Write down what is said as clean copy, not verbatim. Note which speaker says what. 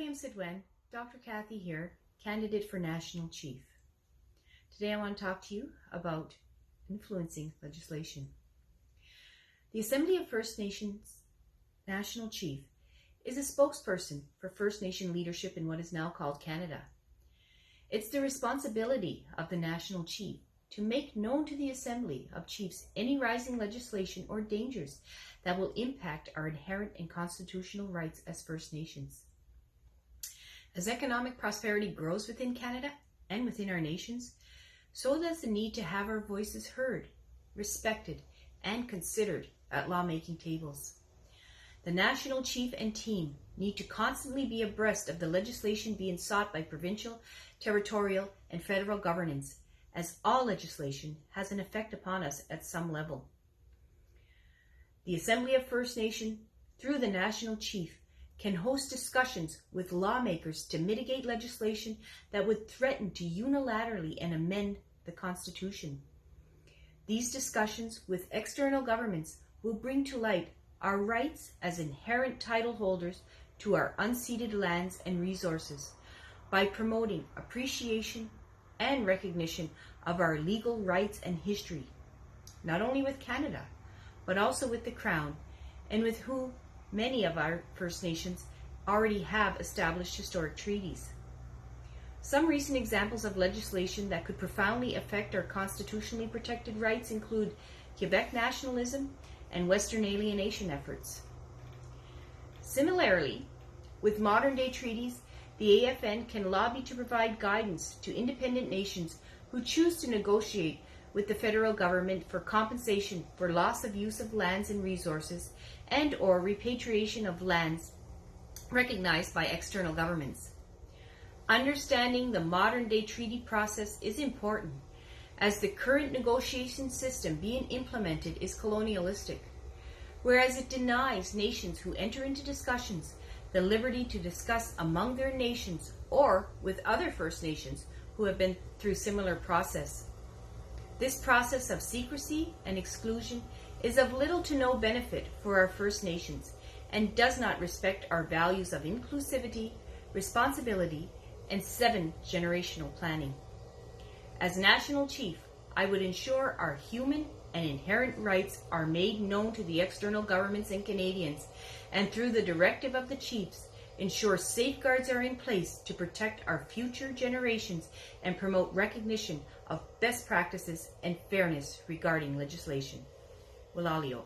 Speaker 1: William Sidwen, Dr. Kathy here, candidate for National Chief. Today I want to talk to you about influencing legislation. The Assembly of First Nations National Chief is a spokesperson for First Nation leadership in what is now called Canada. It's the responsibility of the National Chief to make known to the Assembly of Chiefs any rising legislation or dangers that will impact our inherent and constitutional rights as First Nations. As economic prosperity grows within Canada and within our nations, so does the need to have our voices heard, respected, and considered at lawmaking tables. The National Chief and team need to constantly be abreast of the legislation being sought by provincial, territorial, and federal governments, as all legislation has an effect upon us at some level. The Assembly of First Nation, through the National Chief, can host discussions with lawmakers to mitigate legislation that would threaten to unilaterally amend the Constitution. These discussions with external governments will bring to light our rights as inherent title holders to our unceded lands and resources by promoting appreciation and recognition of our legal rights and history, not only with Canada, but also with the Crown, and with whom many of our First Nations already have established historic treaties. Some recent examples of legislation that could profoundly affect our constitutionally protected rights include Quebec nationalism and Western alienation efforts. Similarly, with modern-day treaties, the AFN can lobby to provide guidance to independent nations who choose to negotiate with the federal government for compensation for loss of use of lands and resources and or repatriation of lands recognized by external governments. Understanding the modern-day treaty process is important, as the current negotiation system being implemented is colonialistic, whereas it denies nations who enter into discussions the liberty to discuss among their nations or with other First Nations who have been through similar process. This process of secrecy and exclusion is of little to no benefit for our First Nations and does not respect our values of inclusivity, responsibility, and 7-generational planning. As National Chief, I would ensure our human and inherent rights are made known to the external governments and Canadians, and through the directive of the Chiefs, ensure safeguards are in place to protect our future generations and promote recognition of best practices and fairness regarding legislation. Willalio.